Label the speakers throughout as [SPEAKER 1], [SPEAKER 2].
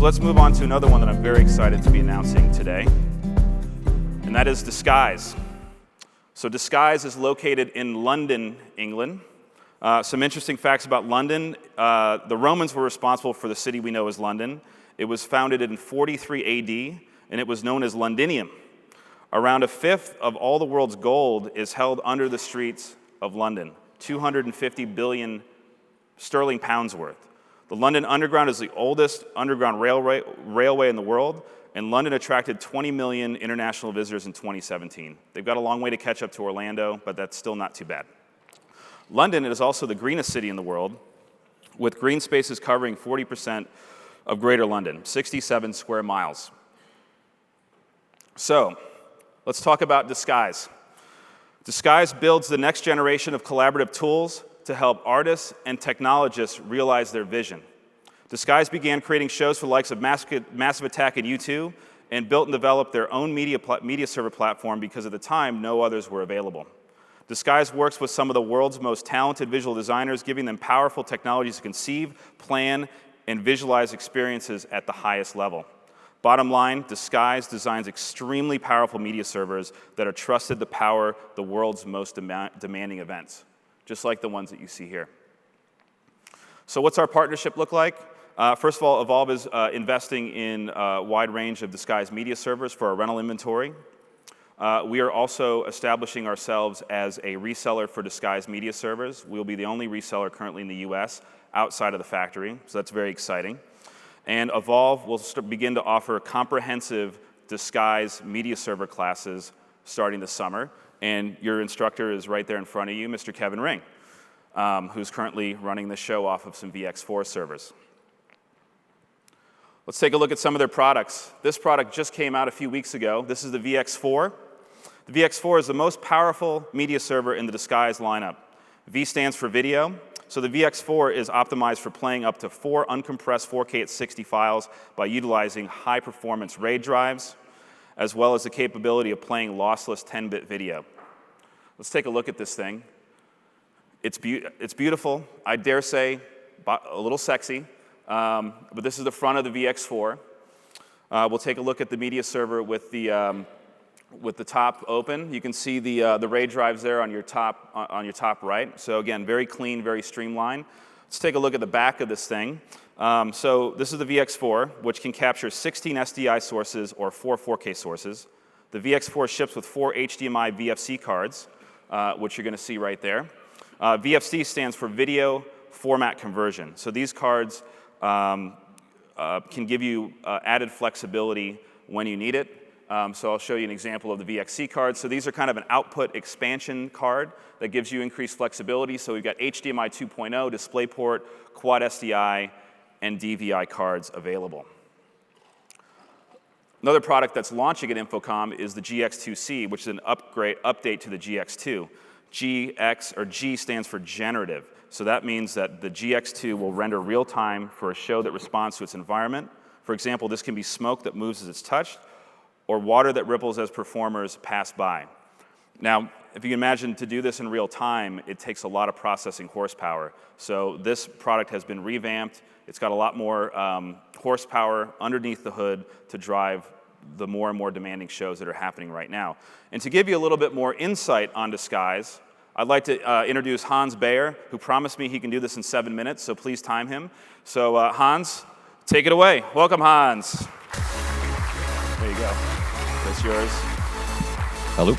[SPEAKER 1] let's move on to another one that I'm very excited to be announcing today, and that is Disguise. So Disguise is located in London, England. Some interesting facts about London. The Romans were responsible for the city we know as London. It was founded in 43 AD, and it was known as Londinium. Around a fifth of all the world's gold is held under the streets of London, 250 billion sterling pounds worth. The London Underground is the oldest underground railway in the world, and London attracted 20 million international visitors in 2017. They've got a long way to catch up to Orlando, but that's still not too bad. London is also the greenest city in the world, with green spaces covering 40% of Greater London, 67 square miles. So, let's talk about Disguise. Disguise builds the next generation of collaborative tools to help artists and technologists realize their vision. Disguise began creating shows for the likes of Massive Attack and U2, and built and developed their own media server platform because at the time, no others were available. Disguise works with some of the world's most talented visual designers, giving them powerful technologies to conceive, plan, and visualize experiences at the highest level. Bottom line, Disguise designs extremely powerful media servers that are trusted to power the world's most demanding events, just like the ones that you see here. So what's our partnership look like? First of all, Evolve is investing in a wide range of Disguise media servers for our rental inventory. We are also establishing ourselves as a reseller for Disguise media servers. We'll be the only reseller currently in the US outside of the factory, so that's very exciting. And Evolve will begin to offer comprehensive Disguise media server classes starting this summer. And your instructor is right there in front of you, Mr. Kevin Ring, who's currently running the show off of some VX4 servers. Let's take a look at some of their products. This product just came out a few weeks ago. This is the VX4. The VX4 is the most powerful media server in the Disguise lineup. V stands for video. So the VX4 is optimized for playing up to 4 uncompressed 4K at 60 files by utilizing high-performance RAID drives, as well as the capability of playing lossless 10-bit video. Let's take a look at this thing. It's beautiful. I dare say a little sexy, but this is the front of the VX4. We'll take a look at the media server with the top open. You can see the RAID drives there on your top right. So again, very clean, very streamlined. Let's take a look at the back of this thing. So this is the VX4, which can capture 16 SDI sources or 4 4K sources. The VX4 ships with 4 HDMI VFC cards, which you're going to see right there. VFC stands for Video Format Conversion. So these cards can give you added flexibility when you need it. So I'll show you an example of the VXC card. So these are kind of an output expansion card that gives you increased flexibility. So we've got HDMI 2.0, DisplayPort, Quad SDI, and DVI cards available. Another product that's launching at Infocom is the GX2C, which is an update to the GX2. G stands for generative. So that means that the GX2 will render real time for a show that responds to its environment. For example, this can be smoke that moves as it's touched, or water that ripples as performers pass by. Now, if you can imagine to do this in real time, it takes a lot of processing horsepower. So this product has been revamped. It's got a lot more horsepower underneath the hood to drive the more and more demanding shows that are happening right now. And to give you a little bit more insight on Disguise, I'd like to introduce Hans Beijer, who promised me he can do this in 7 minutes, so please time him. So Hans, take it away. Welcome, Hans. There you go. That's yours.
[SPEAKER 2] Hello.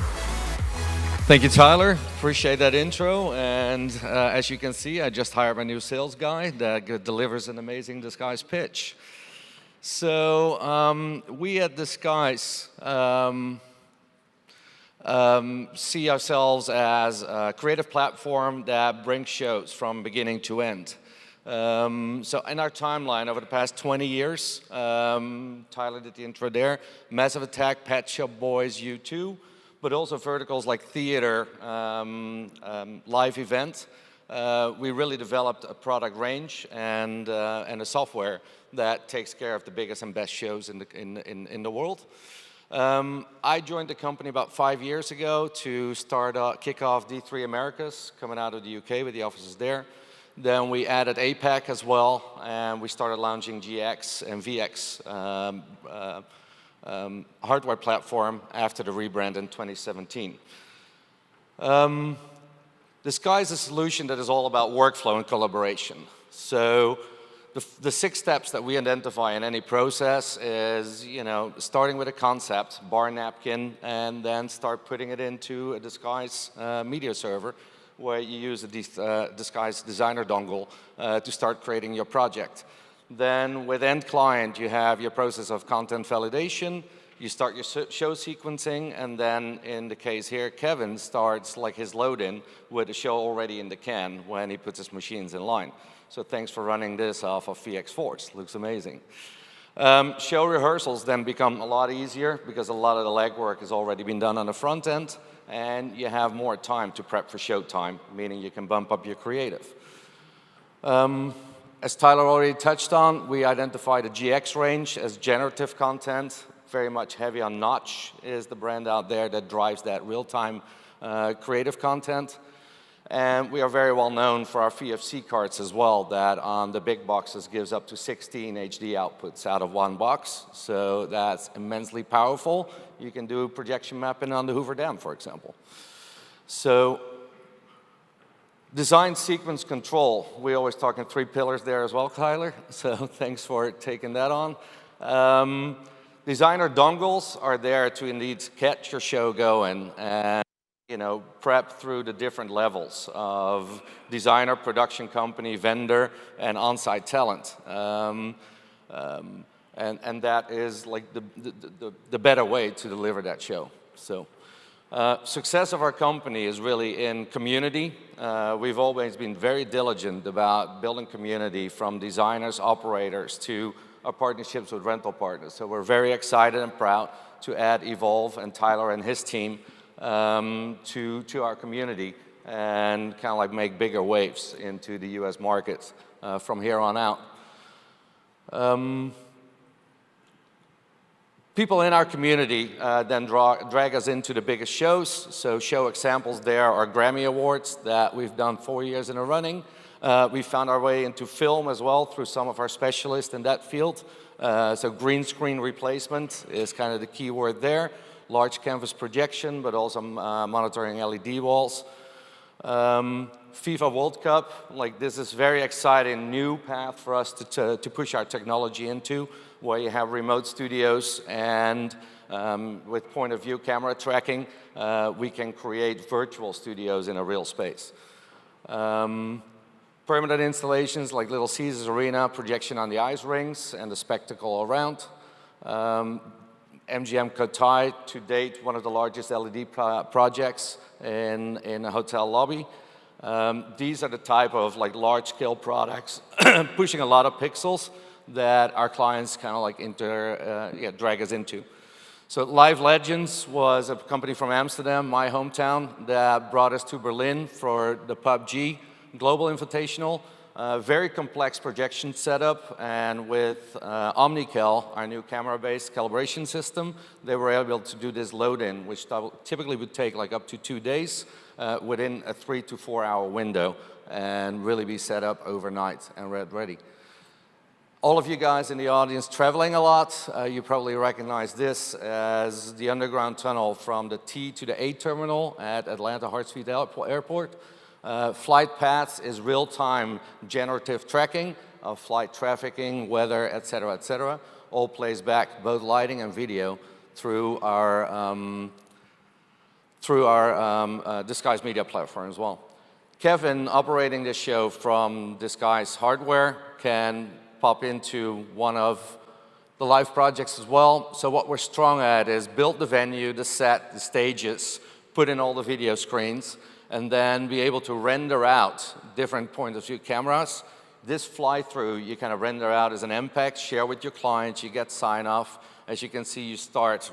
[SPEAKER 2] Thank you, Tyler. Appreciate that intro. And as you can see, I just hired my new sales guy that delivers an amazing Disguise pitch. So we at Disguise see ourselves as a creative platform that brings shows from beginning to end. So in our timeline over the past 20 years, Tyler did the intro there, Massive Attack, Pet Shop Boys, U2, but also verticals like theater, live event. We really developed a product range and a software that takes care of the biggest and best shows in the world. I joined the company about 5 years ago to kick off D3 Americas, coming out of the UK with the offices there. Then we added APAC as well, and we started launching GX and VX hardware platform after the rebrand in 2017. Disguise is a solution that is all about workflow and collaboration. So the 6 steps that we identify in any process is, starting with a concept, bar napkin, and then start putting it into a Disguise media server, where you use a Disguise designer dongle to start creating your project. Then with end client, you have your process of content validation. You start your show sequencing, and then in the case here, Kevin starts like his load-in with the show already in the can when he puts his machines in line. So thanks for running this off of VX4s. Looks amazing. Show rehearsals then become a lot easier because a lot of the legwork has already been done on the front end, and you have more time to prep for showtime, meaning you can bump up your creative. As Tyler already touched on, we identified a GX range as generative content. Very much heavy on Notch is the brand out there that drives that real-time creative content. And we are very well known for our VFC cards as well, that on the big boxes gives up to 16 HD outputs out of one box. So that's immensely powerful. You can do projection mapping on the Hoover Dam, for example. So design sequence control. We always talk in 3 pillars there as well, Tyler. So thanks for taking that on. Designer dongles are there to indeed get your show going and prep through the different levels of designer, production company, vendor, and on-site talent. And that is like the better way to deliver that show. So success of our company is really in community. We've always been very diligent about building community, from designers, operators, to our partnerships with rental partners. So we're very excited and proud to add Evolve and Tyler and his team to our community and kind of like make bigger waves into the US markets from here on out. People in our community then drag us into the biggest shows. So show examples there are Grammy Awards that we've done 4 years in a running. We found our way into film as well through some of our specialists in that field. So green screen replacement is kind of the key word there. Large canvas projection, but also monitoring LED walls. FIFA World Cup, like this is very exciting new path for us to push our technology into, where you have remote studios and with point of view camera tracking, we can create virtual studios in a real space. Permanent installations like Little Caesars Arena, projection on the ice rings and the spectacle around. MGM Cotai, to date, one of the largest LED projects in a hotel lobby. These are the type of like large-scale products pushing a lot of pixels that our clients kind of like drag us into. So Live Legends was a company from Amsterdam, my hometown, that brought us to Berlin for the PUBG Global Invitational. Very complex projection setup, and with OmniCal, our new camera-based calibration system, they were able to do this load-in, which typically would take like up to 2 days within a 3 to 4 hour window, and really be set up overnight and ready. All of you guys in the audience traveling a lot, you probably recognize this as the underground tunnel from the T to the A terminal at Atlanta Hartsfield Airport. Flight paths is real-time generative tracking of flight trafficking, weather, et cetera, all plays back both lighting and video through our Disguise media platform as well. Kevin, operating this show from Disguise hardware, can pop into one of the live projects as well. So what we're strong at is build the venue, the set, the stages, put in all the video screens, and then be able to render out different point of view cameras. This fly-through, you kind of render out as an MPEG, share with your clients, you get sign-off. As you can see, you start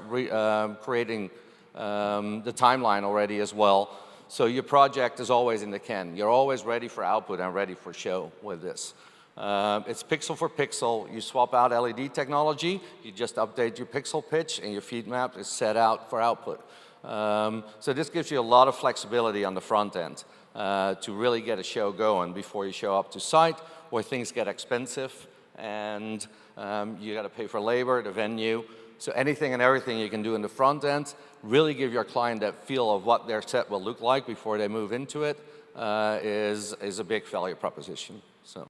[SPEAKER 2] creating the timeline already as well. So your project is always in the can. You're always ready for output and ready for show with this. It's pixel for pixel. You swap out LED technology, you just update your pixel pitch, and your feed map is set out for output. So this gives you a lot of flexibility on the front end to really get a show going before you show up to site where things get expensive and you got to pay for labor, the venue. So anything and everything you can do in the front end, really give your client that feel of what their set will look like before they move into it, is a big value proposition. So.